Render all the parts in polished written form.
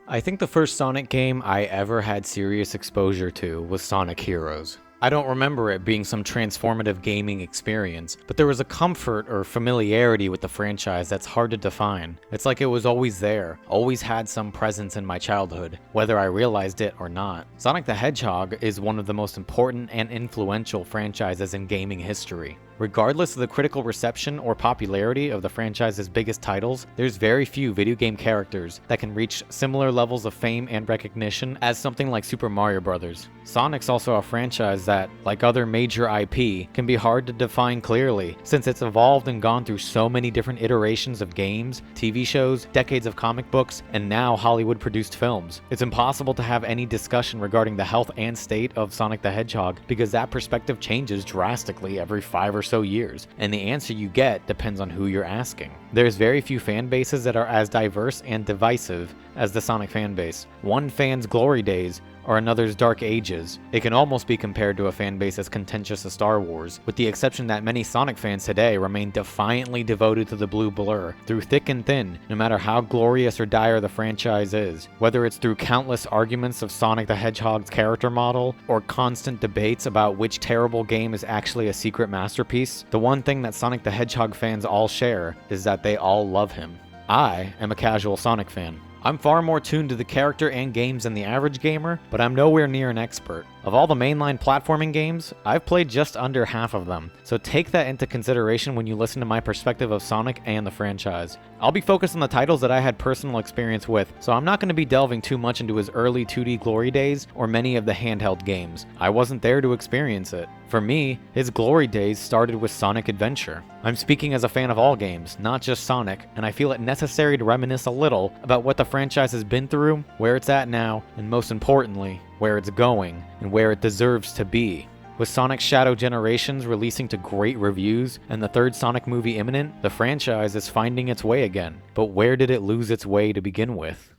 I think the first Sonic game I ever had serious exposure to was Sonic Heroes. I don't remember it being some transformative gaming experience, but there was a comfort or familiarity with the franchise that's hard to define. It's like it was always there, always had some presence in my childhood, whether I realized it or not. Sonic the Hedgehog is one of the most important and influential franchises in gaming history. Regardless of the critical reception or popularity of the franchise's biggest titles, there's very few video game characters that can reach similar levels of fame and recognition as something like Super Mario Bros. Sonic's also a franchise that, like other major IP, can be hard to define clearly, since it's evolved and gone through so many different iterations of games, TV shows, decades of comic books, and now Hollywood-produced films. It's impossible to have any discussion regarding the health and state of Sonic the Hedgehog because that perspective changes drastically every 5 or so years, and the answer you get depends on who you're asking. There's very few fan bases that are as diverse and divisive as the Sonic fanbase. One fan's glory days or another's dark ages. It can almost be compared to a fan base as contentious as Star Wars, with the exception that many Sonic fans today remain defiantly devoted to the blue blur, through thick and thin, no matter how glorious or dire the franchise is. Whether it's through countless arguments of Sonic the Hedgehog's character model, or constant debates about which terrible game is actually a secret masterpiece, the one thing that Sonic the Hedgehog fans all share is that they all love him. I am a casual Sonic fan. I'm far more tuned to the character and games than the average gamer, but I'm nowhere near an expert. Of all the mainline platforming games, I've played just under half of them, so take that into consideration when you listen to my perspective of Sonic and the franchise. I'll be focused on the titles that I had personal experience with, so I'm not going to be delving too much into his early 2D glory days or many of the handheld games. I wasn't there to experience it. For me, his glory days started with Sonic Adventure. I'm speaking as a fan of all games, not just Sonic, and I feel it necessary to reminisce a little about what the franchise has been through, where it's at now, and most importantly, where it's going, and where it deserves to be. With Sonic Shadow Generations releasing to great reviews, and the third Sonic movie imminent, the franchise is finding its way again. But where did it lose its way to begin with?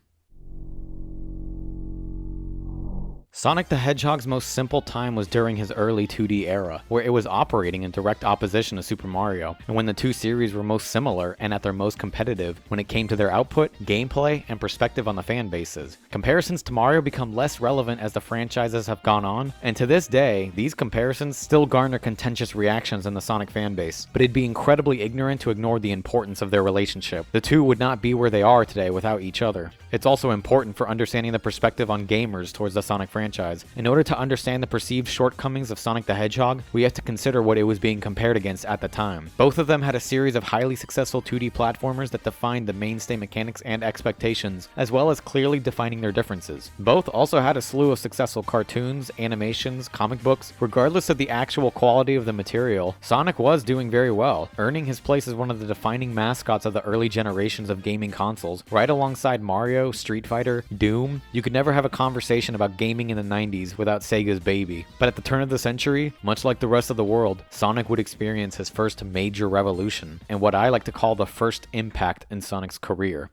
Sonic the Hedgehog's most simple time was during his early 2D era, where it was operating in direct opposition to Super Mario, and when the two series were most similar and at their most competitive when it came to their output, gameplay, and perspective on the fan bases. Comparisons to Mario become less relevant as the franchises have gone on, and to this day, these comparisons still garner contentious reactions in the Sonic fanbase, but it'd be incredibly ignorant to ignore the importance of their relationship. The two would not be where they are today without each other. It's also important for understanding the perspective on gamers towards the Sonic franchise. In order to understand the perceived shortcomings of Sonic the Hedgehog, we have to consider what it was being compared against at the time. Both of them had a series of highly successful 2D platformers that defined the mainstay mechanics and expectations, as well as clearly defining their differences. Both also had a slew of successful cartoons, animations, comic books. Regardless of the actual quality of the material, Sonic was doing very well, earning his place as one of the defining mascots of the early generations of gaming consoles, right alongside Mario, Street Fighter, Doom. You could never have a conversation about gaming in the 90s without Sega's baby. But at the turn of the century, much like the rest of the world, Sonic would experience his first major revolution, and what I like to call the first impact in Sonic's career.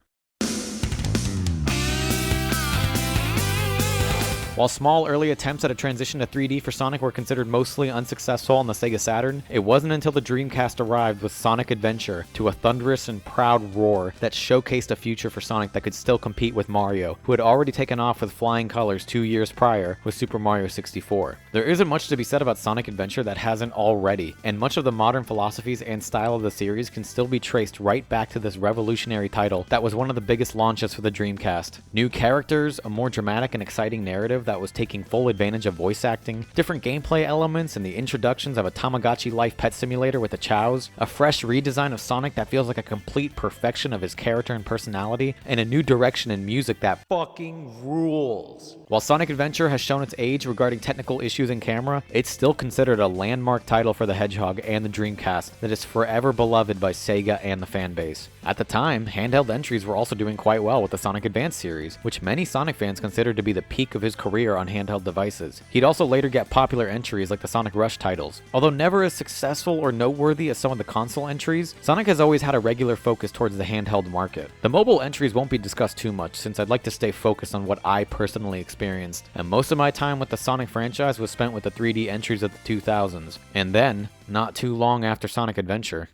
While small early attempts at a transition to 3D for Sonic were considered mostly unsuccessful on the Sega Saturn, it wasn't until the Dreamcast arrived with Sonic Adventure to a thunderous and proud roar that showcased a future for Sonic that could still compete with Mario, who had already taken off with flying colors 2 years prior with Super Mario 64. There isn't much to be said about Sonic Adventure that hasn't already, and much of the modern philosophies and style of the series can still be traced right back to this revolutionary title that was one of the biggest launches for the Dreamcast. New characters, a more dramatic and exciting narrative that was taking full advantage of voice acting, different gameplay elements, and the introductions of a Tamagotchi-life pet simulator with the Chows, a fresh redesign of Sonic that feels like a complete perfection of his character and personality, and a new direction in music that fucking rules. While Sonic Adventure has shown its age regarding technical issues in camera, it's still considered a landmark title for the Hedgehog and the Dreamcast that is forever beloved by Sega and the fanbase. At the time, handheld entries were also doing quite well with the Sonic Advance series, which many Sonic fans considered to be the peak of his career on handheld devices. He'd also later get popular entries like the Sonic Rush titles. Although never as successful or noteworthy as some of the console entries, Sonic has always had a regular focus towards the handheld market. The mobile entries won't be discussed too much since I'd like to stay focused on what I personally experienced, and most of my time with the Sonic franchise was spent with the 3D entries of the 2000s, and then, not too long after Sonic Adventure.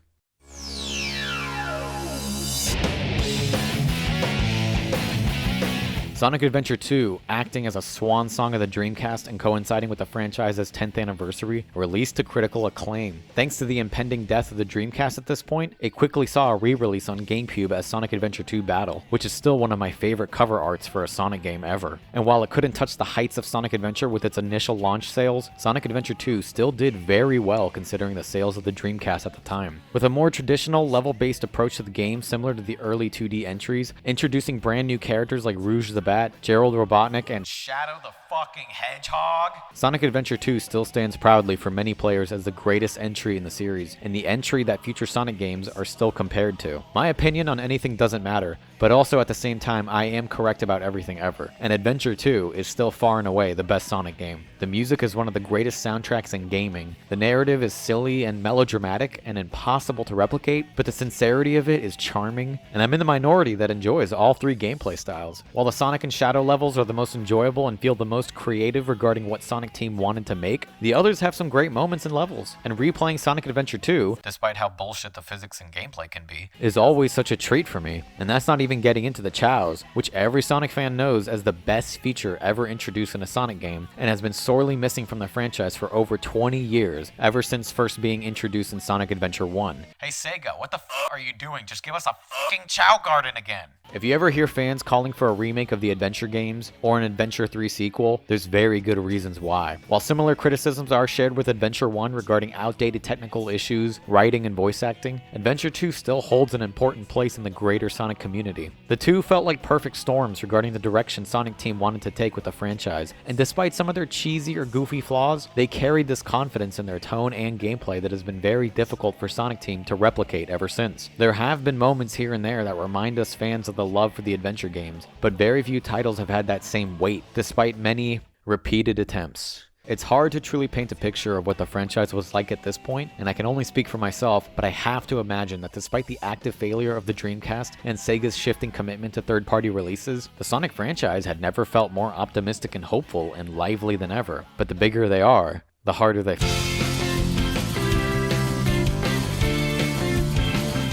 Sonic Adventure 2, acting as a swan song of the Dreamcast and coinciding with the franchise's 10th anniversary, released to critical acclaim. Thanks to the impending death of the Dreamcast at this point, it quickly saw a re-release on GameCube as Sonic Adventure 2 Battle, which is still one of my favorite cover arts for a Sonic game ever. And while it couldn't touch the heights of Sonic Adventure with its initial launch sales, Sonic Adventure 2 still did very well considering the sales of the Dreamcast at the time. With a more traditional, level-based approach to the game similar to the early 2D entries, introducing brand new characters like Rouge the Bat, Gerald Robotnik, and Shadow the Hedgehog, Sonic Adventure 2 still stands proudly for many players as the greatest entry in the series, and the entry that future Sonic games are still compared to. My opinion on anything doesn't matter, but also at the same time I am correct about everything ever, and Adventure 2 is still far and away the best Sonic game. The music is one of the greatest soundtracks in gaming. The narrative is silly and melodramatic and impossible to replicate, but the sincerity of it is charming, and I'm in the minority that enjoys all three gameplay styles. While the Sonic and Shadow levels are the most enjoyable and feel the most creative regarding what Sonic Team wanted to make, the others have some great moments and levels, and replaying Sonic Adventure 2, despite how bullshit the physics and gameplay can be, is always such a treat for me. And that's not even getting into the chows, which every Sonic fan knows as the best feature ever introduced in a Sonic game, and has been sorely missing from the franchise for over 20 years, ever since first being introduced in Sonic Adventure 1. Hey Sega, what the f are you doing? Just give us a fucking Chow Garden again! If you ever hear fans calling for a remake of the Adventure games, or an Adventure 3 sequel, there's very good reasons why. While similar criticisms are shared with Adventure 1 regarding outdated technical issues, writing, and voice acting, Adventure 2 still holds an important place in the greater Sonic community. The two felt like perfect storms regarding the direction Sonic Team wanted to take with the franchise, and despite some of their cheesy or goofy flaws, they carried this confidence in their tone and gameplay that has been very difficult for Sonic Team to replicate ever since. There have been moments here and there that remind us fans of the love for the adventure games, but very few titles have had that same weight, despite many repeated attempts. It's hard to truly paint a picture of what the franchise was like at this point, and I can only speak for myself, but I have to imagine that despite the active failure of the Dreamcast and Sega's shifting commitment to third-party releases, the Sonic franchise had never felt more optimistic and hopeful and lively than ever. But the bigger they are, the harder they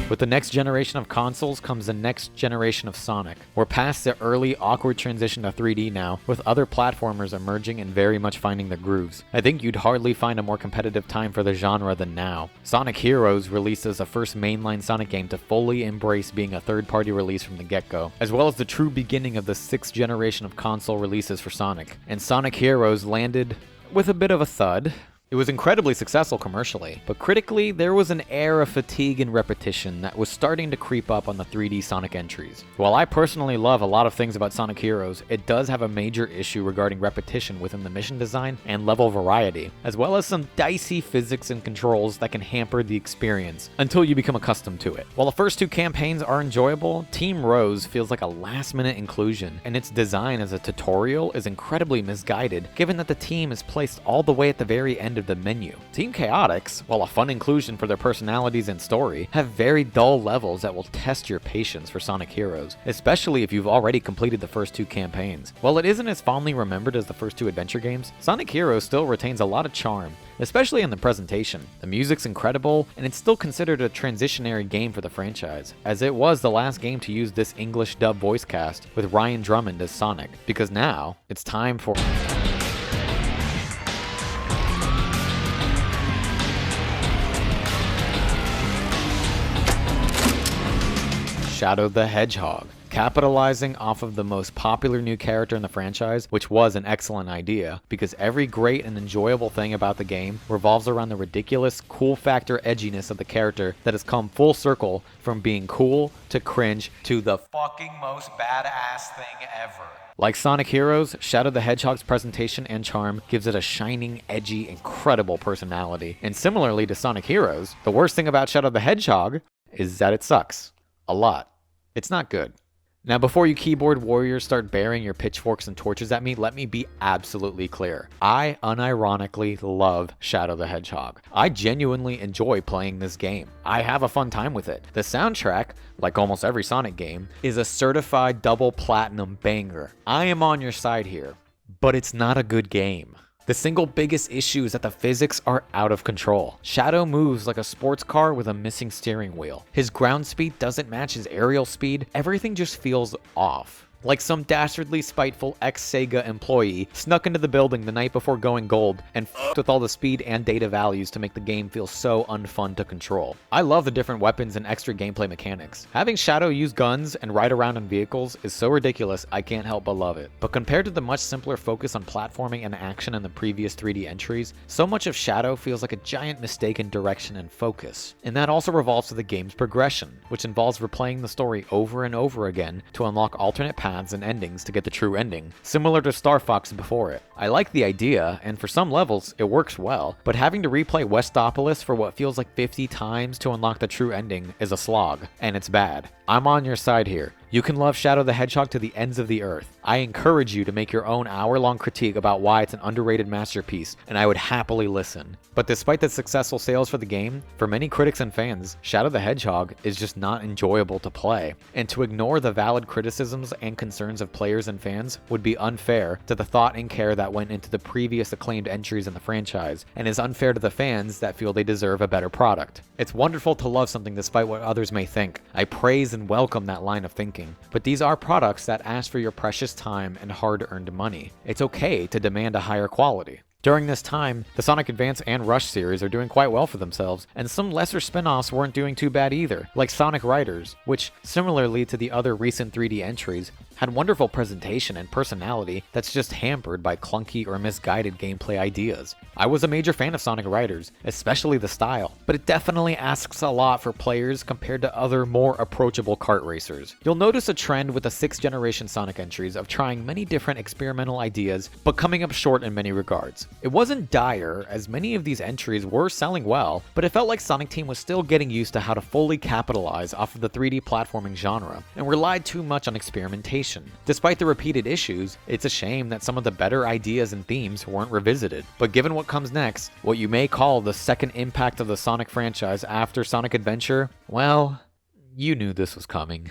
With the next generation of consoles comes the next generation of Sonic. We're past the early, awkward transition to 3D now, with other platformers emerging and very much finding their grooves. I think you'd hardly find a more competitive time for the genre than now. Sonic Heroes released as the first mainline Sonic game to fully embrace being a third-party release from the get-go, as well as the true beginning of the 6th generation of console releases for Sonic. And Sonic Heroes landed with a bit of a thud. It was incredibly successful commercially, but critically, there was an air of fatigue and repetition that was starting to creep up on the 3D Sonic entries. While I personally love a lot of things about Sonic Heroes, it does have a major issue regarding repetition within the mission design and level variety, as well as some dicey physics and controls that can hamper the experience until you become accustomed to it. While the first two campaigns are enjoyable, Team Rose feels like a last-minute inclusion, and its design as a tutorial is incredibly misguided, given that the team is placed all the way at the very end of the menu. Team Chaotix, while a fun inclusion for their personalities and story, have very dull levels that will test your patience for Sonic Heroes, especially if you've already completed the first two campaigns. While it isn't as fondly remembered as the first two adventure games, Sonic Heroes still retains a lot of charm, especially in the presentation. The music's incredible, and it's still considered a transitionary game for the franchise, as it was the last game to use this English dub voice cast with Ryan Drummond as Sonic, because now it's time for Shadow the Hedgehog. Capitalizing off of the most popular new character in the franchise, which was an excellent idea, because every great and enjoyable thing about the game revolves around the ridiculous, cool factor edginess of the character that has come full circle from being cool to cringe to the fucking most badass thing ever. Like Sonic Heroes, Shadow the Hedgehog's presentation and charm gives it a shining, edgy, incredible personality. And similarly to Sonic Heroes, the worst thing about Shadow the Hedgehog is that it sucks. A lot. It's not good. Now, before you keyboard warriors start bearing your pitchforks and torches at me, let me be absolutely clear. I unironically love Shadow the Hedgehog. I genuinely enjoy playing this game. I have a fun time with it. The soundtrack, like almost every Sonic game, is a certified double platinum banger. I am on your side here, but it's not a good game. The single biggest issue is that the physics are out of control. Shadow moves like a sports car with a missing steering wheel. His ground speed doesn't match his aerial speed. Everything just feels off. Like some dastardly spiteful ex-Sega employee snuck into the building the night before going gold and f***ed with all the speed and data values to make the game feel so unfun to control. I love the different weapons and extra gameplay mechanics. Having Shadow use guns and ride around in vehicles is so ridiculous I can't help but love it. But compared to the much simpler focus on platforming and action in the previous 3D entries, so much of Shadow feels like a giant mistake in direction and focus. And that also revolves to the game's progression, which involves replaying the story over and over again to unlock alternate paths and endings to get the true ending, similar to Star Fox before it. I like the idea, and for some levels, it works well, but having to replay Westopolis for what feels like 50 times to unlock the true ending is a slog, and it's bad. I'm on your side here. You can love Shadow the Hedgehog to the ends of the earth. I encourage you to make your own hour-long critique about why it's an underrated masterpiece, and I would happily listen. But despite the successful sales for the game, for many critics and fans, Shadow the Hedgehog is just not enjoyable to play. And to ignore the valid criticisms and concerns of players and fans would be unfair to the thought and care that went into the previous acclaimed entries in the franchise, and is unfair to the fans that feel they deserve a better product. It's wonderful to love something despite what others may think. I praise and welcome that line of thinking. But these are products that ask for your precious time and hard-earned money. It's okay to demand a higher quality. During this time, the Sonic Advance and Rush series are doing quite well for themselves, and some lesser spin-offs weren't doing too bad either, like Sonic Riders, which, similarly to the other recent 3D entries, had wonderful presentation and personality that's just hampered by clunky or misguided gameplay ideas. I was a major fan of Sonic Riders, especially the style, but it definitely asks a lot for players compared to other more approachable kart racers. You'll notice a trend with the 6th generation Sonic entries of trying many different experimental ideas, but coming up short in many regards. It wasn't dire, as many of these entries were selling well, but it felt like Sonic Team was still getting used to how to fully capitalize off of the 3D platforming genre, and relied too much on experimentation. Despite the repeated issues, it's a shame that some of the better ideas and themes weren't revisited. But given what comes next, what you may call the second impact of the Sonic franchise after Sonic Adventure, well, you knew this was coming.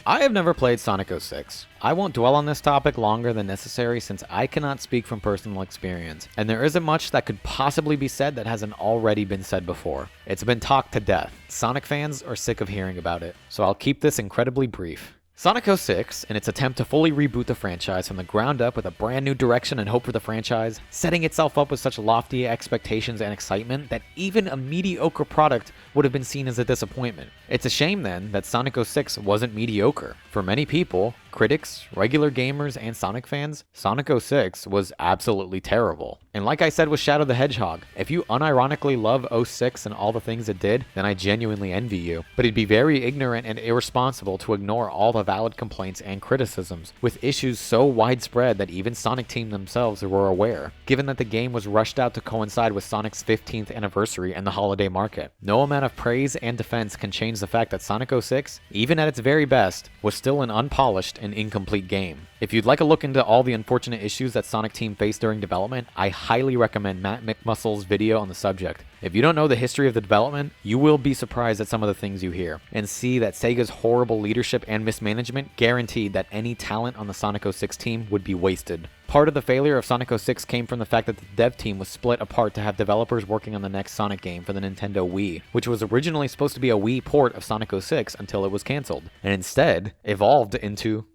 I have never played Sonic 06. I won't dwell on this topic longer than necessary since I cannot speak from personal experience, and there isn't much that could possibly be said that hasn't already been said before. It's been talked to death. Sonic fans are sick of hearing about it, so I'll keep this incredibly brief. Sonic 06, in its attempt to fully reboot the franchise from the ground up with a brand new direction and hope for the franchise, setting itself up with such lofty expectations and excitement that even a mediocre product would have been seen as a disappointment. It's a shame then that Sonic 06 wasn't mediocre. For many people, critics, regular gamers, and Sonic fans, Sonic 06 was absolutely terrible. And like I said with Shadow the Hedgehog, if you unironically love 06 and all the things it did, then I genuinely envy you. But it'd be very ignorant and irresponsible to ignore all the valid complaints and criticisms, with issues so widespread that even Sonic Team themselves were aware, given that the game was rushed out to coincide with Sonic's 15th anniversary and the holiday market. No amount of praise and defense can change the fact that Sonic 06, even at its very best, was still an unpolished and incomplete game. If you'd like a look into all the unfortunate issues that Sonic Team faced during development, I highly recommend Matt McMuscle's video on the subject. If you don't know the history of the development, you will be surprised at some of the things you hear, and see that Sega's horrible leadership and mismanagement guaranteed that any talent on the Sonic 06 team would be wasted. Part of the failure of Sonic 06 came from the fact that the dev team was split apart to have developers working on the next Sonic game for the Nintendo Wii, which was originally supposed to be a Wii port of Sonic 06 until it was cancelled, and instead evolved into...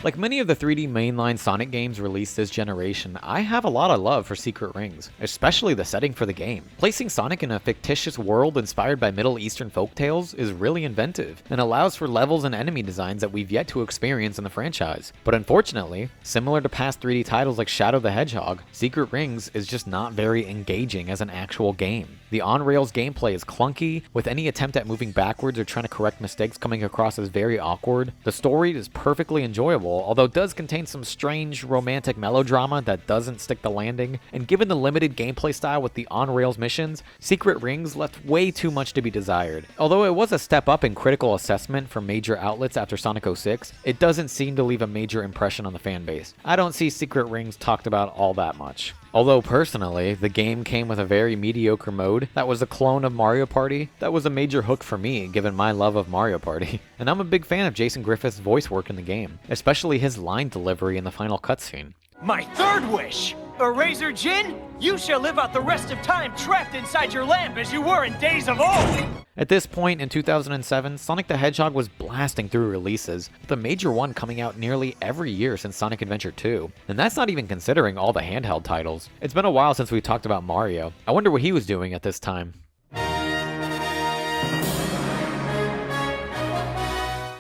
Like many of the 3D mainline Sonic games released this generation, I have a lot of love for Secret Rings, especially the setting for the game. Placing Sonic in a fictitious world inspired by Middle Eastern folktales is really inventive, and allows for levels and enemy designs that we've yet to experience in the franchise. But unfortunately, similar to past 3D titles like Shadow the Hedgehog, Secret Rings is just not very engaging as an actual game. The on-rails gameplay is clunky, with any attempt at moving backwards or trying to correct mistakes coming across as very awkward. The story is perfectly enjoyable, although it does contain some strange romantic melodrama that doesn't stick the landing, and given the limited gameplay style with the on-rails missions, Secret Rings left way too much to be desired. Although it was a step up in critical assessment from major outlets after Sonic 06, it doesn't seem to leave a major impression on the fanbase. I don't see Secret Rings talked about all that much. Although personally, the game came with a very mediocre mode that was a clone of Mario Party, that was a major hook for me given my love of Mario Party. And I'm a big fan of Jason Griffith's voice work in the game, especially his line delivery in the final cutscene. My third wish Eraser Jin, you shall live out the rest of time trapped inside your lamp as you were in days of old! At this point in 2007, Sonic the Hedgehog was blasting through releases, with a major one coming out nearly every year since Sonic Adventure 2. And that's not even considering all the handheld titles. It's been a while since we talked about Mario. I wonder what he was doing at this time.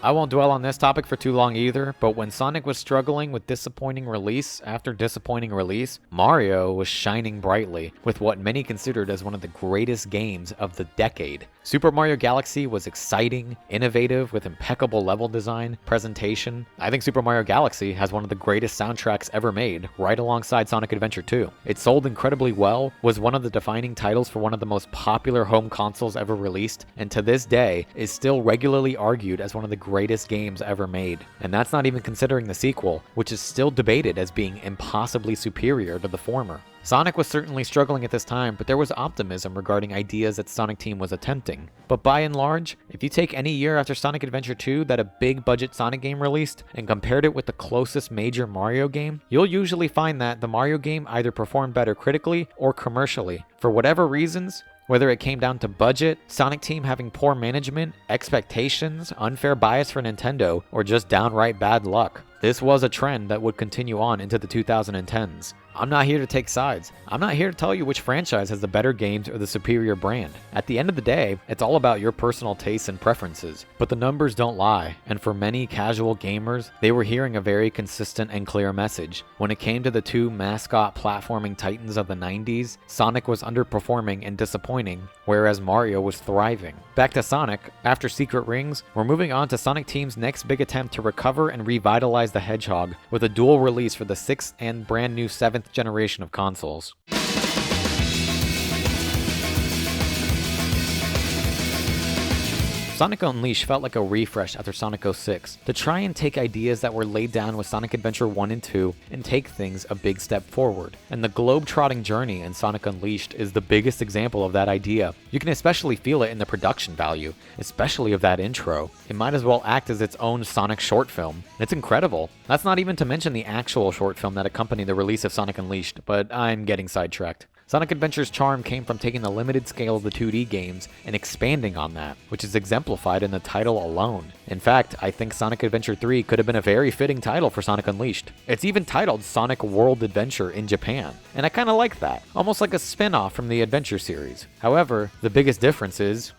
I won't dwell on this topic for too long either, but when Sonic was struggling with disappointing release after disappointing release, Mario was shining brightly with what many considered as one of the greatest games of the decade. Super Mario Galaxy was exciting, innovative, with impeccable level design, presentation. I think Super Mario Galaxy has one of the greatest soundtracks ever made, right alongside Sonic Adventure 2. It sold incredibly well, was one of the defining titles for one of the most popular home consoles ever released, and to this day is still regularly argued as one of the greatest games ever made. And that's not even considering the sequel, which is still debated as being impossibly superior to the former. Sonic was certainly struggling at this time, but there was optimism regarding ideas that Sonic Team was attempting. But by and large, if you take any year after Sonic Adventure 2 that a big budget Sonic game released and compared it with the closest major Mario game, you'll usually find that the Mario game either performed better critically or commercially. For whatever reasons, whether it came down to budget, Sonic Team having poor management, expectations, unfair bias for Nintendo, or just downright bad luck, this was a trend that would continue on into the 2010s. I'm not here to take sides. I'm not here to tell you which franchise has the better games or the superior brand. At the end of the day, it's all about your personal tastes and preferences. But the numbers don't lie, and for many casual gamers, they were hearing a very consistent and clear message. When it came to the two mascot platforming titans of the 90s, Sonic was underperforming and disappointing, whereas Mario was thriving. Back to Sonic, after Secret Rings, we're moving on to Sonic Team's next big attempt to recover and revitalize the Hedgehog, with a dual release for the 6th and brand new 7th generation of consoles. Sonic Unleashed felt like a refresh after Sonic 06, to try and take ideas that were laid down with Sonic Adventure 1 and 2 and take things a big step forward. And the globe-trotting journey in Sonic Unleashed is the biggest example of that idea. You can especially feel it in the production value, especially of that intro. It might as well act as its own Sonic short film. It's incredible. That's not even to mention the actual short film that accompanied the release of Sonic Unleashed, but I'm getting sidetracked. Sonic Adventure's charm came from taking the limited scale of the 2D games and expanding on that, which is exemplified in the title alone. In fact, I think Sonic Adventure 3 could have been a very fitting title for Sonic Unleashed. It's even titled Sonic World Adventure in Japan, and I kinda like that, almost like a spin-off from the Adventure series. However, the biggest difference is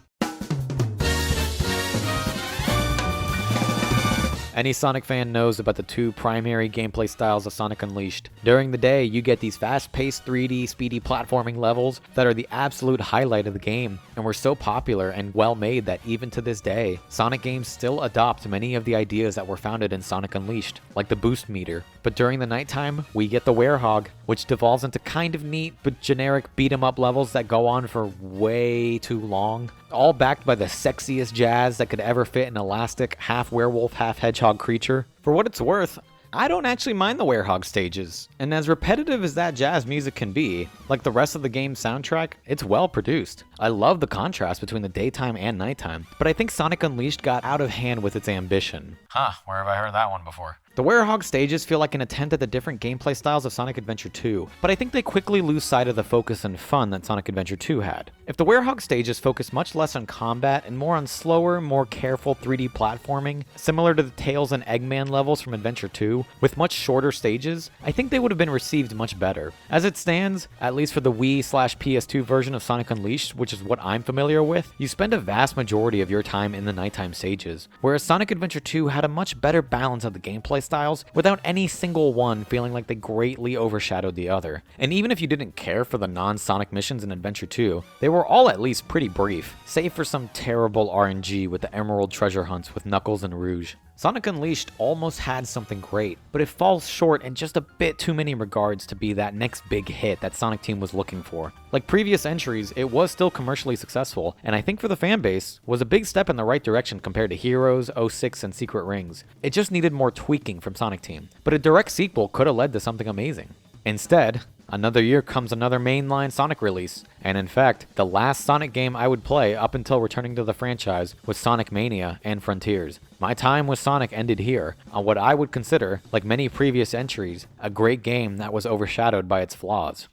any Sonic fan knows about the two primary gameplay styles of Sonic Unleashed. During the day, you get these fast-paced 3D speedy platforming levels that are the absolute highlight of the game, and were so popular and well-made that even to this day, Sonic games still adopt many of the ideas that were founded in Sonic Unleashed, like the boost meter. But during the nighttime, we get the Werehog, which devolves into kind of neat but generic beat-em-up levels that go on for way too long, all backed by the sexiest jazz that could ever fit an elastic, half-werewolf, half-hedgehog creature. For what it's worth, I don't actually mind the Werehog stages, and as repetitive as that jazz music can be, like the rest of the game's soundtrack, it's well produced. I love the contrast between the daytime and nighttime, but I think Sonic Unleashed got out of hand with its ambition. Where have I heard that one before? The Werehog stages feel like an attempt at the different gameplay styles of Sonic Adventure 2, but I think they quickly lose sight of the focus and fun that Sonic Adventure 2 had. If the Werehog stages focus much less on combat and more on slower, more careful 3D platforming, similar to the Tails and Eggman levels from Adventure 2, with much shorter stages, I think they would have been received much better. As it stands, at least for the Wii/PS2 version of Sonic Unleashed, which is what I'm familiar with, you spend a vast majority of your time in the nighttime stages, whereas Sonic Adventure 2 had a much better balance of the gameplay styles without any single one feeling like they greatly overshadowed the other. And even if you didn't care for the non-Sonic missions in Adventure 2, they were all at least pretty brief, save for some terrible RNG with the Emerald treasure hunts with Knuckles and Rouge. Sonic Unleashed almost had something great, but it falls short in just a bit too many regards to be that next big hit that Sonic Team was looking for. Like previous entries, it was still commercially successful, and I think for the fanbase, was a big step in the right direction compared to Heroes, 06, and Secret Rings. It just needed more tweaking from Sonic Team, but a direct sequel could have led to something amazing. Instead, another year comes another mainline Sonic release. And in fact, the last Sonic game I would play up until returning to the franchise was Sonic Mania and Frontiers. My time with Sonic ended here, on what I would consider, like many previous entries, a great game that was overshadowed by its flaws.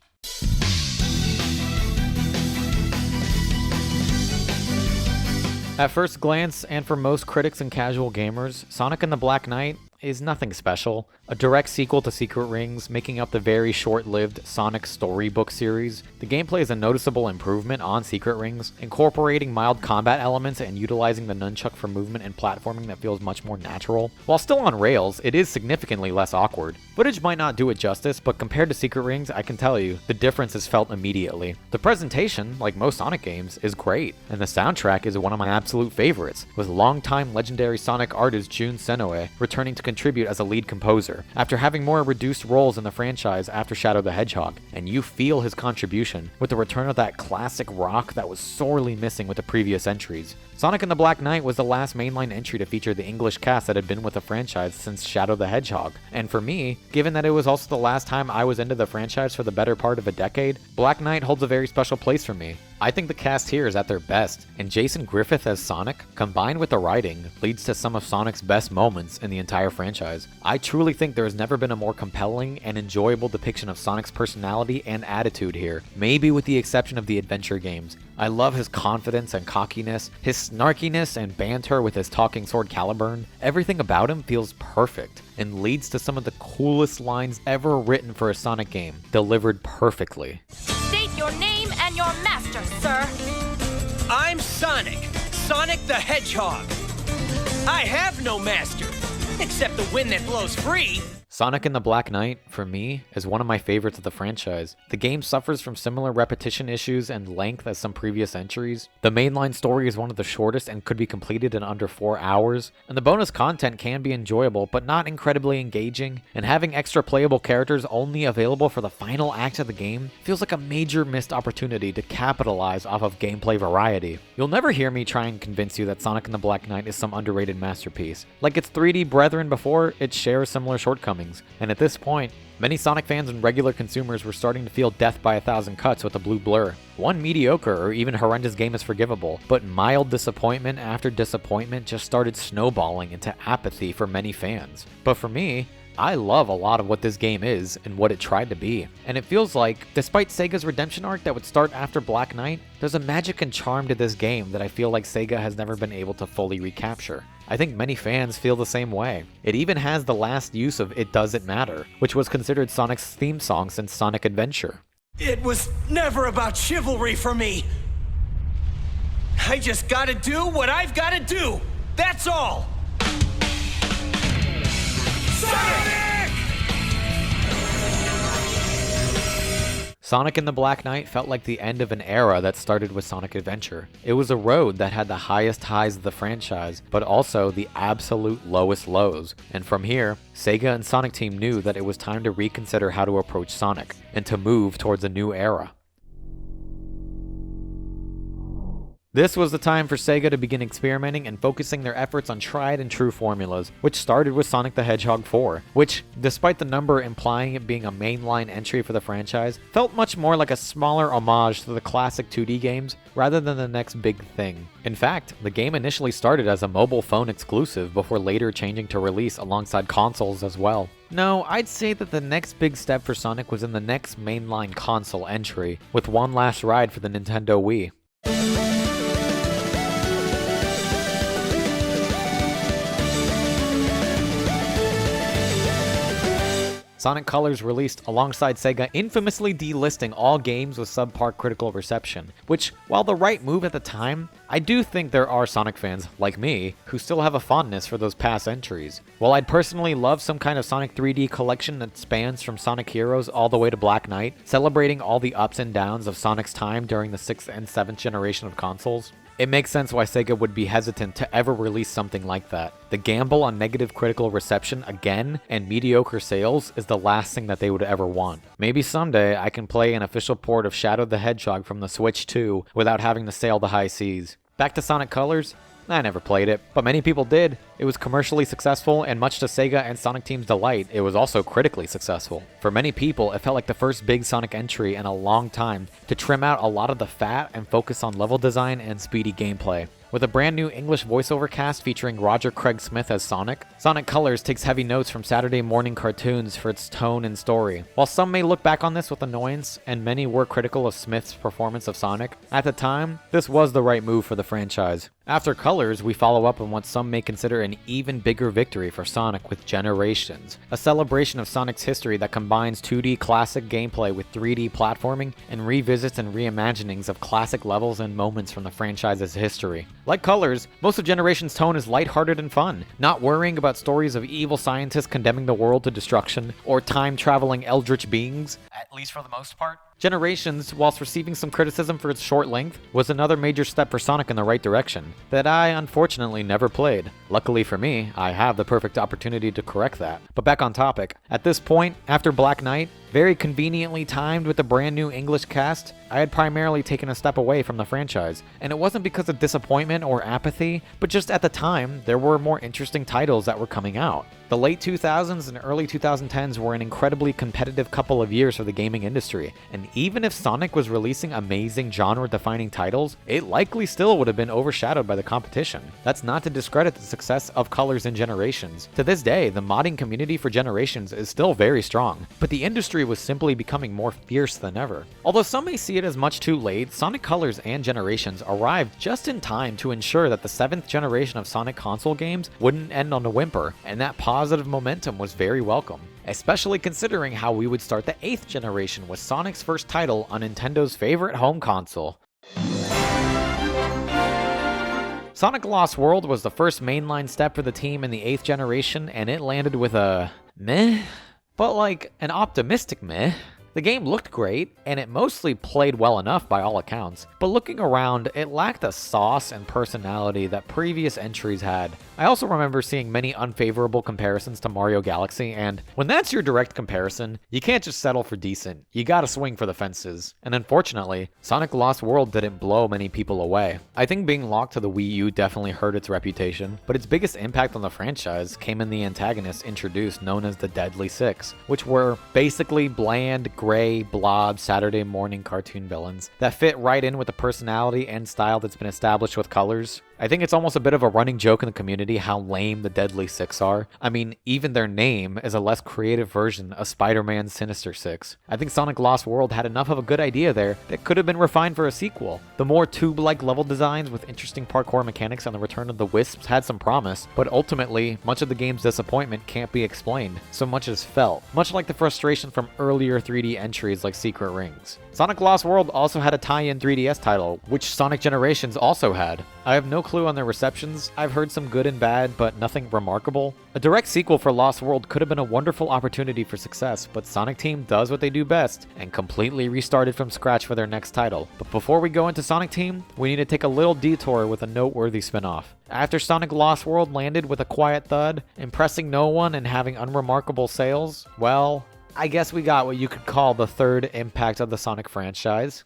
At first glance, and for most critics and casual gamers, Sonic and the Black Knight is nothing special. A direct sequel to Secret Rings, making up the very short-lived Sonic storybook series. The gameplay is a noticeable improvement on Secret Rings, incorporating mild combat elements and utilizing the nunchuck for movement and platforming that feels much more natural. While still on rails, it is significantly less awkward. Footage might not do it justice, but compared to Secret Rings, I can tell you, the difference is felt immediately. The presentation, like most Sonic games, is great, and the soundtrack is one of my absolute favorites, with longtime legendary Sonic artist Jun Senoue returning to contribute as a lead composer, after having more reduced roles in the franchise after Shadow the Hedgehog, and you feel his contribution with the return of that classic rock that was sorely missing with the previous entries. Sonic and the Black Knight was the last mainline entry to feature the English cast that had been with the franchise since Shadow the Hedgehog, and for me, given that it was also the last time I was into the franchise for the better part of a decade, Black Knight holds a very special place for me. I think the cast here is at their best, and Jason Griffith as Sonic, combined with the writing, leads to some of Sonic's best moments in the entire franchise. I truly think there has never been a more compelling and enjoyable depiction of Sonic's personality and attitude here, maybe with the exception of the adventure games. I love his confidence and cockiness, his snarkiness and banter with his talking sword Caliburn. Everything about him feels perfect, and leads to some of the coolest lines ever written for a Sonic game, delivered perfectly. State your name and your master, sir. I'm Sonic. Sonic the Hedgehog. I have no master, except the wind that blows free. Sonic and the Black Knight, for me, is one of my favorites of the franchise. The game suffers from similar repetition issues and length as some previous entries. The mainline story is one of the shortest and could be completed in under 4 hours, and the bonus content can be enjoyable but not incredibly engaging, and having extra playable characters only available for the final act of the game feels like a major missed opportunity to capitalize off of gameplay variety. You'll never hear me try and convince you that Sonic and the Black Knight is some underrated masterpiece. Like its 3D brethren before, it shares similar shortcomings. And at this point, many Sonic fans and regular consumers were starting to feel death by a thousand cuts with a blue blur. One mediocre or even horrendous game is forgivable, but mild disappointment after disappointment just started snowballing into apathy for many fans. But for me, I love a lot of what this game is and what it tried to be. And it feels like, despite Sega's redemption arc that would start after Black Knight, there's a magic and charm to this game that I feel like Sega has never been able to fully recapture. I think many fans feel the same way. It even has the last use of It Doesn't Matter, which was considered Sonic's theme song since Sonic Adventure. It was never about chivalry for me. I just gotta do what I've gotta do. That's all. Sonic! Sonic and the Black Knight felt like the end of an era that started with Sonic Adventure. It was a road that had the highest highs of the franchise, but also the absolute lowest lows. And from here, Sega and Sonic Team knew that it was time to reconsider how to approach Sonic, and to move towards a new era. This was the time for Sega to begin experimenting and focusing their efforts on tried and true formulas, which started with Sonic the Hedgehog 4, which, despite the number implying it being a mainline entry for the franchise, felt much more like a smaller homage to the classic 2D games rather than the next big thing. In fact, the game initially started as a mobile phone exclusive before later changing to release alongside consoles as well. No, I'd say that the next big step for Sonic was in the next mainline console entry, with one last ride for the Nintendo Wii. Sonic Colors released alongside Sega infamously delisting all games with subpar critical reception, which, while the right move at the time, I do think there are Sonic fans, like me, who still have a fondness for those past entries. While I'd personally love some kind of Sonic 3D collection that spans from Sonic Heroes all the way to Black Knight, celebrating all the ups and downs of Sonic's time during the 6th and 7th generation of consoles, it makes sense why Sega would be hesitant to ever release something like that. The gamble on negative critical reception again and mediocre sales is the last thing that they would ever want. Maybe someday I can play an official port of Shadow the Hedgehog from the Switch 2 without having to sail the high seas. Back to Sonic Colors? I never played it, but many people did. It was commercially successful, and much to Sega and Sonic Team's delight, it was also critically successful. For many people, it felt like the first big Sonic entry in a long time to trim out a lot of the fat and focus on level design and speedy gameplay. With a brand new English voiceover cast featuring Roger Craig Smith as Sonic, Sonic Colors takes heavy notes from Saturday morning cartoons for its tone and story. While some may look back on this with annoyance, and many were critical of Smith's performance of Sonic, at the time, this was the right move for the franchise. After Colors, we follow up on what some may consider an even bigger victory for Sonic with Generations, a celebration of Sonic's history that combines 2D classic gameplay with 3D platforming and revisits and reimaginings of classic levels and moments from the franchise's history. Like Colors, most of Generations' tone is lighthearted and fun, not worrying about stories of evil scientists condemning the world to destruction or time-traveling eldritch beings, at least for the most part. Generations, whilst receiving some criticism for its short length, was another major step for Sonic in the right direction that I unfortunately never played. Luckily for me, I have the perfect opportunity to correct that. But back on topic, at this point, after Black Knight, very conveniently timed with the brand new English cast, I had primarily taken a step away from the franchise, and it wasn't because of disappointment or apathy, but just at the time, there were more interesting titles that were coming out. The late 2000s and early 2010s were an incredibly competitive couple of years for the gaming industry, and even if Sonic was releasing amazing genre-defining titles, it likely still would have been overshadowed by the competition. That's not to discredit the success of Colors and Generations. To this day, the modding community for Generations is still very strong, but the industry was simply becoming more fierce than ever. Although some may see it as much too late, Sonic Colors and Generations arrived just in time to ensure that the 7th generation of Sonic console games wouldn't end on a whimper, and that positive momentum was very welcome, especially considering how we would start the 8th generation with Sonic's first title on Nintendo's favorite home console. Sonic Lost World was the first mainline step for the team in the 8th generation, and it landed with a meh, but like an optimistic meh. The game looked great, and it mostly played well enough by all accounts, but looking around, it lacked the sauce and personality that previous entries had. I also remember seeing many unfavorable comparisons to Mario Galaxy, and when that's your direct comparison, you can't just settle for decent. You gotta swing for the fences. And unfortunately, Sonic Lost World didn't blow many people away. I think being locked to the Wii U definitely hurt its reputation, but its biggest impact on the franchise came in the antagonists introduced known as the Deadly Six, which were basically bland, gray, blob Saturday morning cartoon villains that fit right in with the personality and style that's been established with Colors. I think it's almost a bit of a running joke in the community how lame the Deadly Six are. I mean, even their name is a less creative version of Spider-Man's Sinister Six. I think Sonic Lost World had enough of a good idea there that could have been refined for a sequel. The more tube-like level designs with interesting parkour mechanics and the return of the Wisps had some promise, but ultimately, much of the game's disappointment can't be explained, so much as felt, much like the frustration from earlier 3D entries like Secret Rings. Sonic Lost World also had a tie-in 3DS title, which Sonic Generations also had. I have no clue on their receptions. I've heard some good and bad, but nothing remarkable. A direct sequel for Lost World could have been a wonderful opportunity for success, but Sonic Team does what they do best and completely restarted from scratch for their next title. But before we go into Sonic Team, we need to take a little detour with a noteworthy spin-off. After Sonic Lost World landed with a quiet thud, impressing no one and having unremarkable sales, well, I guess we got what you could call the third impact of the Sonic franchise.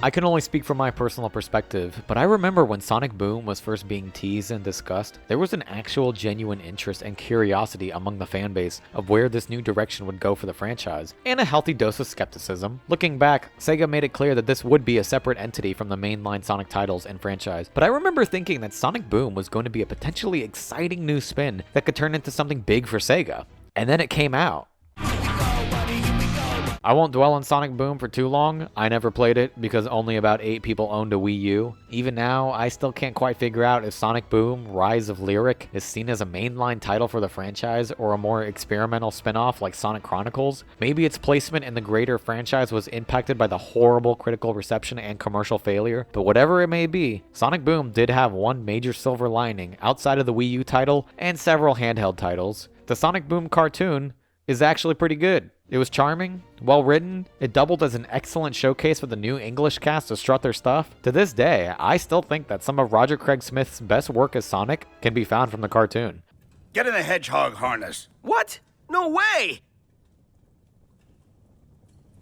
I can only speak from my personal perspective, but I remember when Sonic Boom was first being teased and discussed, there was an actual genuine interest and curiosity among the fanbase of where this new direction would go for the franchise, and a healthy dose of skepticism. Looking back, Sega made it clear that this would be a separate entity from the mainline Sonic titles and franchise, but I remember thinking that Sonic Boom was going to be a potentially exciting new spin that could turn into something big for Sega. And then it came out. I won't dwell on Sonic Boom for too long. I never played it because only about 8 people owned a Wii U. Even now, I still can't quite figure out if Sonic Boom Rise of Lyric is seen as a mainline title for the franchise or a more experimental spin-off like Sonic Chronicles. Maybe its placement in the greater franchise was impacted by the horrible critical reception and commercial failure, but whatever it may be, Sonic Boom did have one major silver lining outside of the Wii U title and several handheld titles. The Sonic Boom cartoon is actually pretty good. It was charming, well written, it doubled as an excellent showcase for the new English cast to strut their stuff. To this day, I still think that some of Roger Craig Smith's best work as Sonic can be found from the cartoon. Get in the hedgehog harness. What? No way!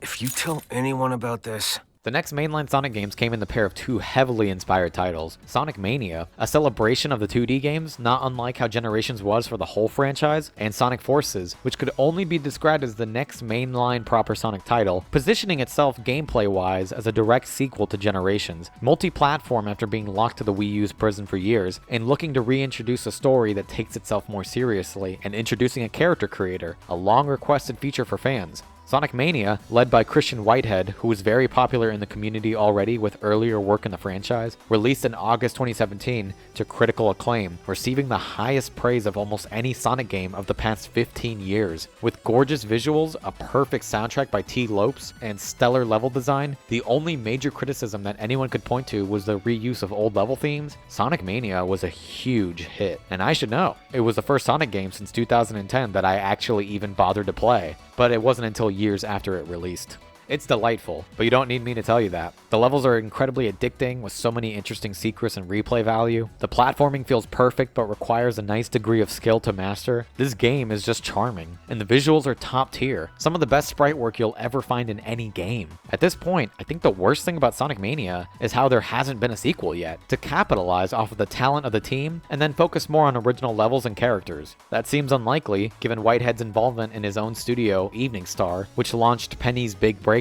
If you tell anyone about this, The next mainline Sonic games came in the pair of two heavily inspired titles, Sonic Mania, a celebration of the 2D games, not unlike how Generations was for the whole franchise, and Sonic Forces, which could only be described as the next mainline proper Sonic title, positioning itself gameplay-wise as a direct sequel to Generations, multi-platform after being locked to the Wii U's prison for years, and looking to reintroduce a story that takes itself more seriously, and introducing a character creator, a long-requested feature for fans. Sonic Mania, led by Christian Whitehead, who was very popular in the community already with earlier work in the franchise, released in August 2017 to critical acclaim, receiving the highest praise of almost any Sonic game of the past 15 years. With gorgeous visuals, a perfect soundtrack by T. Lopes, and stellar level design, the only major criticism that anyone could point to was the reuse of old level themes. Sonic Mania was a huge hit, and I should know, it was the first Sonic game since 2010 that I actually even bothered to play, but it wasn't until years after it released. It's delightful, but you don't need me to tell you that. The levels are incredibly addicting with so many interesting secrets and replay value. The platforming feels perfect but requires a nice degree of skill to master. This game is just charming, and the visuals are top tier. Some of the best sprite work you'll ever find in any game. At this point, I think the worst thing about Sonic Mania is how there hasn't been a sequel yet, to capitalize off of the talent of the team and then focus more on original levels and characters. That seems unlikely, given Whitehead's involvement in his own studio, Evening Star, which launched Penny's Big Breakaway.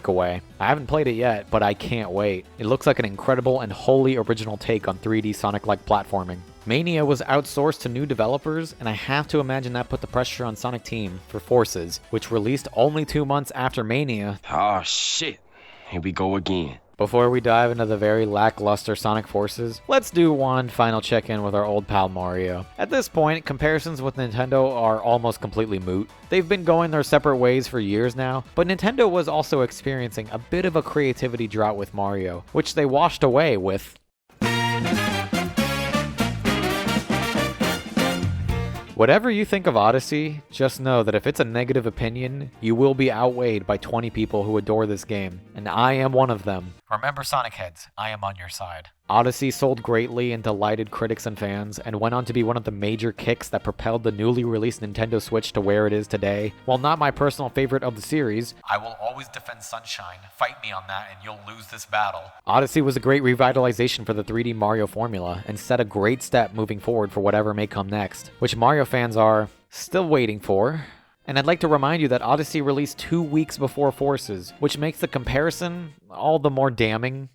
I haven't played it yet, but I can't wait. It looks like an incredible and wholly original take on 3D Sonic-like platforming. Mania was outsourced to new developers, and I have to imagine that put the pressure on Sonic Team for Forces, which released only 2 months after Mania. Oh shit, here we go again. Before we dive into the very lackluster Sonic Forces, let's do one final check-in with our old pal Mario. At this point, comparisons with Nintendo are almost completely moot. They've been going their separate ways for years now, but Nintendo was also experiencing a bit of a creativity drought with Mario, which they washed away with whatever you think of Odyssey, just know that if it's a negative opinion, you will be outweighed by 20 people who adore this game, and I am one of them. Remember, Sonic Heads, I am on your side. Odyssey sold greatly and delighted critics and fans, and went on to be one of the major kicks that propelled the newly released Nintendo Switch to where it is today. While not my personal favorite of the series, I will always defend Sunshine. Fight me on that and you'll lose this battle. Odyssey was a great revitalization for the 3D Mario formula, and set a great step moving forward for whatever may come next, which Mario fans are still waiting for. And I'd like to remind you that Odyssey released 2 weeks before Forces, which makes the comparison all the more damning.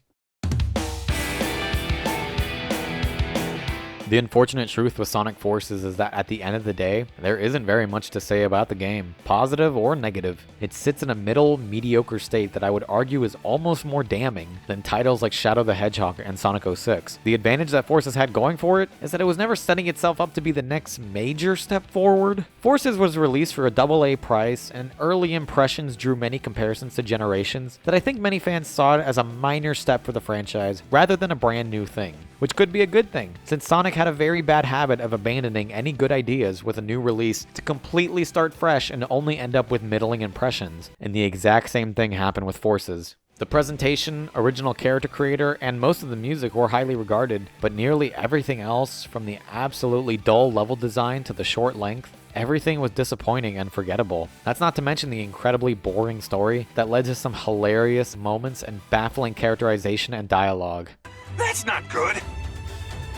The unfortunate truth with Sonic Forces is that at the end of the day, there isn't very much to say about the game, positive or negative. It sits in a middle, mediocre state that I would argue is almost more damning than titles like Shadow the Hedgehog and Sonic 06. The advantage that Forces had going for it is that it was never setting itself up to be the next major step forward. Forces was released for a AA price, and early impressions drew many comparisons to Generations that I think many fans saw it as a minor step for the franchise rather than a brand new thing, which could be a good thing, since Sonic had a very bad habit of abandoning any good ideas with a new release to completely start fresh and only end up with middling impressions, and the exact same thing happened with Forces. The presentation, original character creator, and most of the music were highly regarded, but nearly everything else, from the absolutely dull level design to the short length, everything was disappointing and forgettable. That's not to mention the incredibly boring story that led to some hilarious moments and baffling characterization and dialogue. That's not good.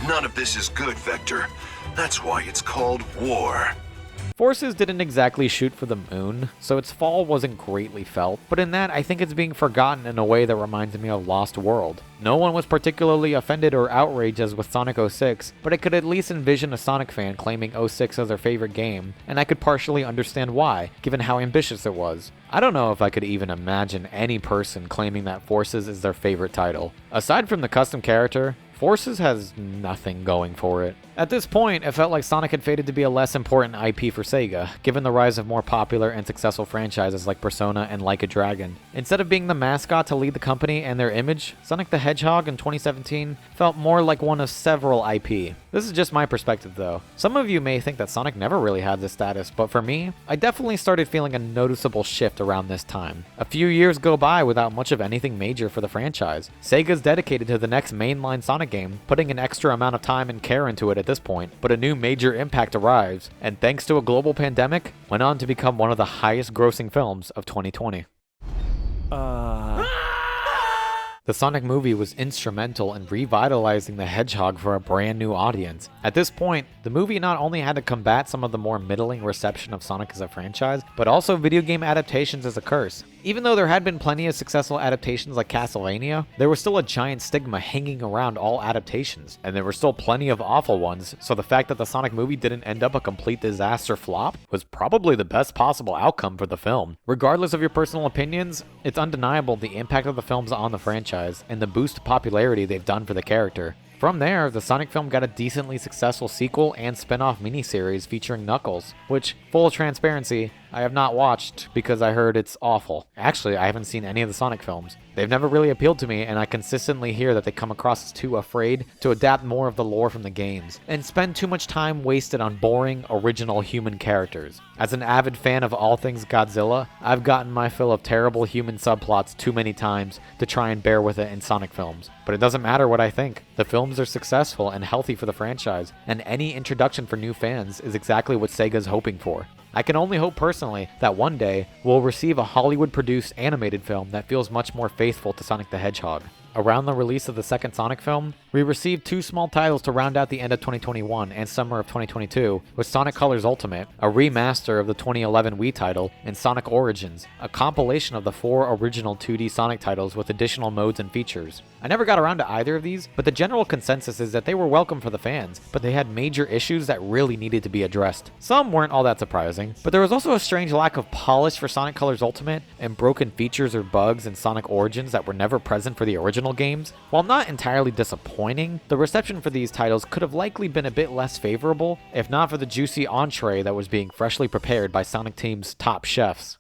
None of this is good, Vector. That's why it's called war. Forces didn't exactly shoot for the moon, so its fall wasn't greatly felt, but in that I think it's being forgotten in a way that reminds me of Lost World. No one was particularly offended or outraged as with Sonic 06, but I could at least envision a Sonic fan claiming 06 as their favorite game, and I could partially understand why, given how ambitious it was. I don't know if I could even imagine any person claiming that Forces is their favorite title. Aside from the custom character, Forces has nothing going for it. At this point, it felt like Sonic had faded to be a less important IP for Sega, given the rise of more popular and successful franchises like Persona and Like a Dragon. Instead of being the mascot to lead the company and their image, Sonic the Hedgehog in 2017 felt more like one of several IP. This is just my perspective though. Some of you may think that Sonic never really had this status, but for me, I definitely started feeling a noticeable shift around this time. A few years go by without much of anything major for the franchise. Sega's dedicated to the next mainline Sonic game, putting an extra amount of time and care into it at this point, but a new major impact arrives, and thanks to a global pandemic, went on to become one of the highest grossing films of 2020. The Sonic movie was instrumental in revitalizing the Hedgehog for a brand new audience. At this point, the movie not only had to combat some of the more middling reception of Sonic as a franchise, but also video game adaptations as a curse. Even though there had been plenty of successful adaptations like Castlevania, there was still a giant stigma hanging around all adaptations, and there were still plenty of awful ones, so the fact that the Sonic movie didn't end up a complete disaster flop was probably the best possible outcome for the film. Regardless of your personal opinions, it's undeniable the impact of the films on the franchise and the boost of popularity they've done for the character. From there, the Sonic film got a decently successful sequel and spin-off miniseries featuring Knuckles, which, full transparency, I have not watched because I heard it's awful. Actually, I haven't seen any of the Sonic films. They've never really appealed to me, and I consistently hear that they come across as too afraid to adapt more of the lore from the games, and spend too much time wasted on boring, original human characters. As an avid fan of all things Godzilla, I've gotten my fill of terrible human subplots too many times to try and bear with it in Sonic films. But it doesn't matter what I think. The films are successful and healthy for the franchise, and any introduction for new fans is exactly what Sega's hoping for. I can only hope personally that one day we'll receive a Hollywood-produced animated film that feels much more faithful to Sonic the Hedgehog. Around the release of the second Sonic film, we received two small titles to round out the end of 2021 and summer of 2022, with Sonic Colors Ultimate, a remaster of the 2011 Wii title, and Sonic Origins, a compilation of the 4 original 2D Sonic titles with additional modes and features. I never got around to either of these, but the general consensus is that they were welcome for the fans, but they had major issues that really needed to be addressed. Some weren't all that surprising, but there was also a strange lack of polish for Sonic Colors Ultimate and broken features or bugs in Sonic Origins that were never present for the original games. While not entirely disappointing, the reception for these titles could have likely been a bit less favorable, if not for the juicy entree that was being freshly prepared by Sonic Team's top chefs.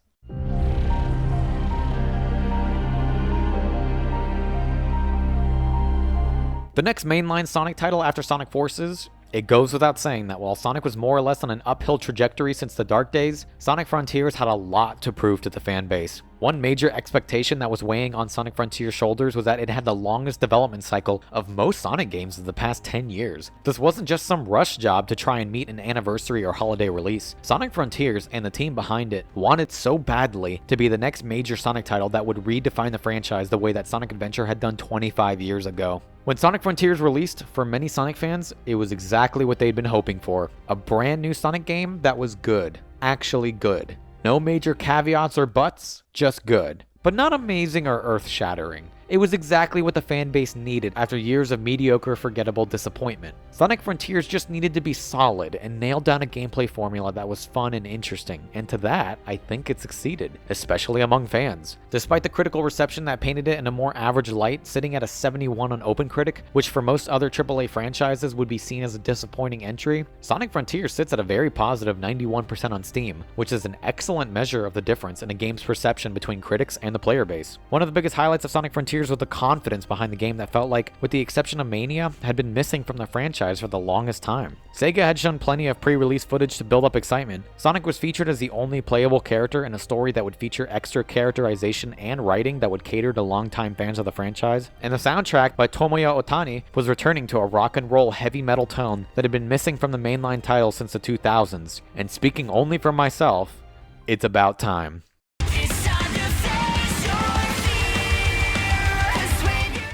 The next mainline Sonic title after Sonic Forces, it goes without saying that while Sonic was more or less on an uphill trajectory since the Dark Days, Sonic Frontiers had a lot to prove to the fan base. One major expectation that was weighing on Sonic Frontiers' shoulders was that it had the longest development cycle of most Sonic games of the past 10 years. This wasn't just some rush job to try and meet an anniversary or holiday release. Sonic Frontiers and the team behind it wanted so badly to be the next major Sonic title that would redefine the franchise the way that Sonic Adventure had done 25 years ago. When Sonic Frontiers released, for many Sonic fans, it was exactly what they'd been hoping for. A brand new Sonic game that was good. Actually good. No major caveats or buts, just good. But not amazing or earth-shattering. It was exactly what the fan base needed after years of mediocre, forgettable disappointment. Sonic Frontiers just needed to be solid and nail down a gameplay formula that was fun and interesting, and to that, I think it succeeded, especially among fans. Despite the critical reception that painted it in a more average light, sitting at a 71 on OpenCritic, which for most other AAA franchises would be seen as a disappointing entry, Sonic Frontiers sits at a very positive 91% on Steam, which is an excellent measure of the difference in a game's perception between critics and the player base. One of the biggest highlights of Sonic Frontiers was the confidence behind the game that felt like, with the exception of Mania, had been missing from the franchise for the longest time. Sega had shown plenty of pre-release footage to build up excitement. Sonic was featured as the only playable character in a story that would feature extra characterization and writing that would cater to longtime fans of the franchise, and the soundtrack by Tomoya Otani was returning to a rock and roll heavy metal tone that had been missing from the mainline title since the 2000s. And speaking only for myself, it's about time.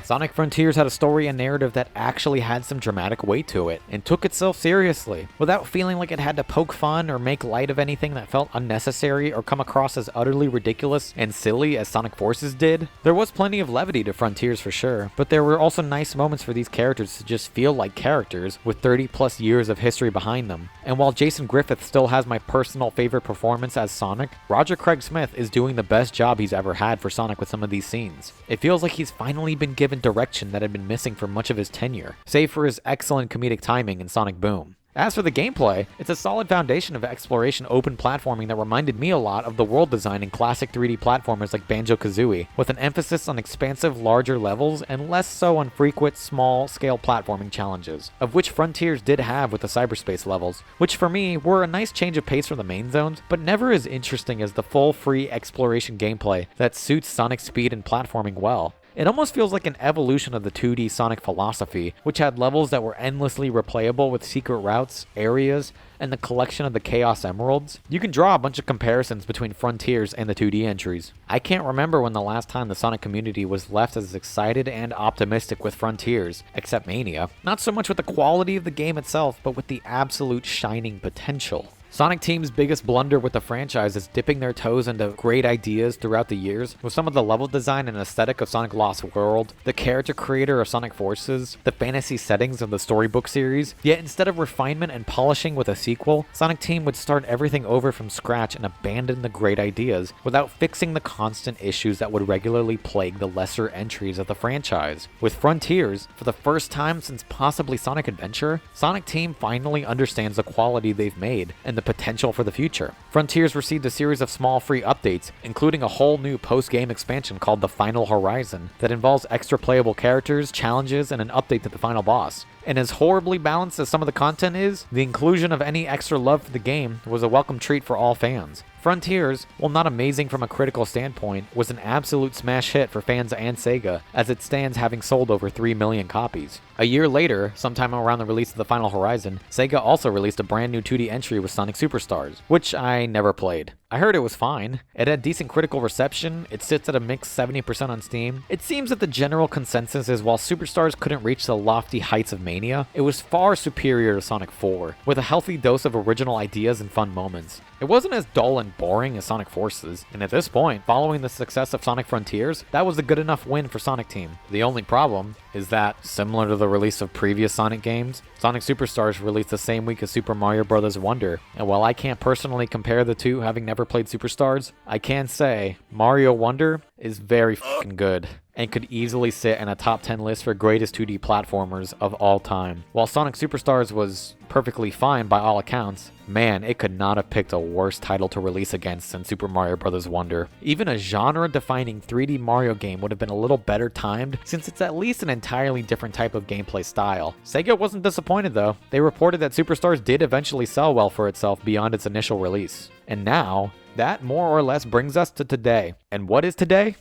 Sonic Frontiers had a story and narrative that actually had some dramatic weight to it, and took itself seriously, without feeling like it had to poke fun or make light of anything that felt unnecessary or come across as utterly ridiculous and silly as Sonic Forces did. There was plenty of levity to Frontiers for sure, but there were also nice moments for these characters to just feel like characters with 30 plus years of history behind them. And while Jason Griffith still has my personal favorite performance as Sonic, Roger Craig Smith is doing the best job he's ever had for Sonic with some of these scenes. It feels like he's finally been given direction that had been missing for much of his tenure, save for his excellent comedic timing in Sonic Boom. As for the gameplay, it's a solid foundation of exploration open platforming that reminded me a lot of the world design in classic 3D platformers like Banjo-Kazooie, with an emphasis on expansive larger levels and less so on frequent small-scale platforming challenges, of which Frontiers did have with the cyberspace levels, which for me were a nice change of pace from the main zones, but never as interesting as the full free exploration gameplay that suits Sonic's speed and platforming well. It almost feels like an evolution of the 2D Sonic philosophy, which had levels that were endlessly replayable with secret routes, areas, and the collection of the Chaos Emeralds. You can draw a bunch of comparisons between Frontiers and the 2D entries. I can't remember when the last time the Sonic community was left as excited and optimistic with Frontiers, except Mania. Not so much with the quality of the game itself, but with the absolute shining potential. Sonic Team's biggest blunder with the franchise is dipping their toes into great ideas throughout the years, with some of the level design and aesthetic of Sonic Lost World, the character creator of Sonic Forces, the fantasy settings of the storybook series. Yet instead of refinement and polishing with a sequel, Sonic Team would start everything over from scratch and abandon the great ideas without fixing the constant issues that would regularly plague the lesser entries of the franchise. With Frontiers, for the first time since possibly Sonic Adventure, Sonic Team finally understands the quality they've made and the potential for the future. Frontiers received a series of small free updates, including a whole new post-game expansion called The Final Horizon that involves extra playable characters, challenges, and an update to the final boss. And as horribly balanced as some of the content is, the inclusion of any extra love for the game was a welcome treat for all fans. Frontiers, while not amazing from a critical standpoint, was an absolute smash hit for fans and Sega, as it stands having sold over 3 million copies. A year later, sometime around the release of The Final Horizon, Sega also released a brand new 2D entry with Sonic Superstars, which I never played. I heard it was fine. It had decent critical reception, it sits at a mixed 70% on Steam. It seems that the general consensus is while Superstars couldn't reach the lofty heights of Mania, it was far superior to Sonic 4, with a healthy dose of original ideas and fun moments. It wasn't as dull and boring as Sonic Forces, and at this point, following the success of Sonic Frontiers, that was a good enough win for Sonic Team. The only problem is that, similar to the release of previous Sonic games, Sonic Superstars released the same week as Super Mario Bros. Wonder, and while I can't personally compare the two having never played Superstars, I can say Mario Wonder is very fucking good, and could easily sit in a top 10 list for greatest 2D platformers of all time. While Sonic Superstars was perfectly fine by all accounts, man, it could not have picked a worse title to release against than Super Mario Bros. Wonder. Even a genre-defining 3D Mario game would have been a little better timed, since it's at least an entirely different type of gameplay style. Sega wasn't disappointed though. They reported that Superstars did eventually sell well for itself beyond its initial release. And now, that more or less brings us to today. And what is today?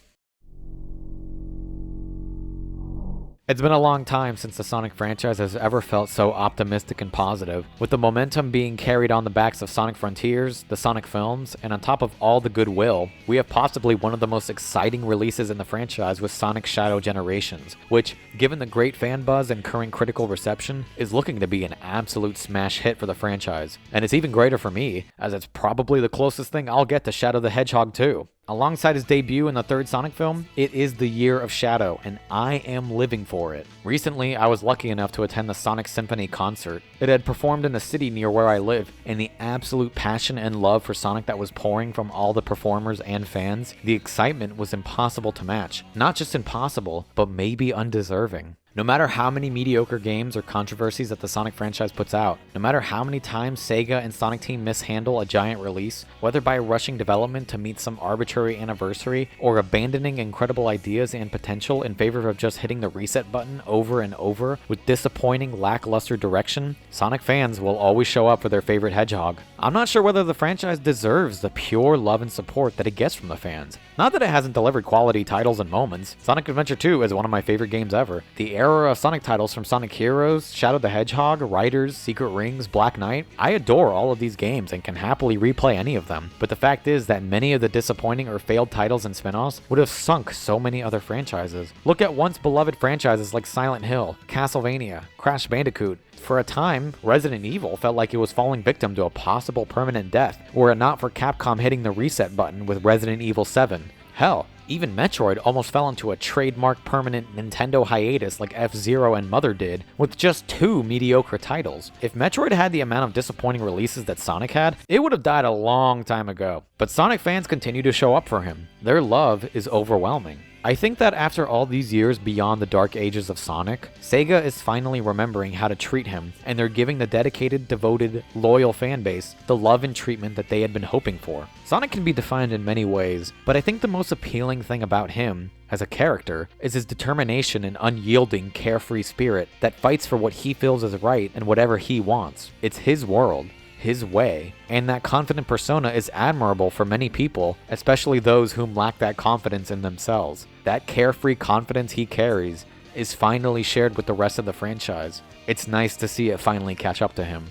It's been a long time since the Sonic franchise has ever felt so optimistic and positive, with the momentum being carried on the backs of Sonic Frontiers, the Sonic films, and on top of all the goodwill, we have possibly one of the most exciting releases in the franchise with Sonic Shadow Generations, which, given the great fan buzz and current critical reception, is looking to be an absolute smash hit for the franchise. And it's even greater for me, as it's probably the closest thing I'll get to Shadow the Hedgehog 2. Alongside his debut in the third Sonic film, it is the year of Shadow, and I am living for it. Recently, I was lucky enough to attend the Sonic Symphony concert. It had performed in a city near where I live, and the absolute passion and love for Sonic that was pouring from all the performers and fans, the excitement was impossible to match. Not just impossible, but maybe undeserving. No matter how many mediocre games or controversies that the Sonic franchise puts out, no matter how many times Sega and Sonic Team mishandle a giant release, whether by rushing development to meet some arbitrary anniversary or abandoning incredible ideas and potential in favor of just hitting the reset button over and over with disappointing, lackluster direction, Sonic fans will always show up for their favorite hedgehog. I'm not sure whether the franchise deserves the pure love and support that it gets from the fans. Not that it hasn't delivered quality titles and moments. Sonic Adventure 2 is one of my favorite games ever. The era of Sonic titles from Sonic Heroes, Shadow the Hedgehog, Riders, Secret Rings, Black Knight, I adore all of these games and can happily replay any of them. But the fact is that many of the disappointing or failed titles and spin-offs would have sunk so many other franchises. Look at once beloved franchises like Silent Hill, Castlevania, Crash Bandicoot. For a time, Resident Evil felt like it was falling victim to a possible permanent death, were it not for Capcom hitting the reset button with Resident Evil 7. Hell, even Metroid almost fell into a trademark permanent Nintendo hiatus like F-Zero and Mother did, with just 2 mediocre titles. If Metroid had the amount of disappointing releases that Sonic had, it would have died a long time ago. But Sonic fans continue to show up for him. Their love is overwhelming. I think that after all these years beyond the dark ages of Sonic, Sega is finally remembering how to treat him, and they're giving the dedicated, devoted, loyal fanbase the love and treatment that they had been hoping for. Sonic can be defined in many ways, but I think the most appealing thing about him, as a character, is his determination and unyielding, carefree spirit that fights for what he feels is right and whatever he wants. It's his world. his way, and that confident persona is admirable for many people, especially those whom lack that confidence in themselves. That carefree confidence he carries is finally shared with the rest of the franchise. It's nice to see it finally catch up to him.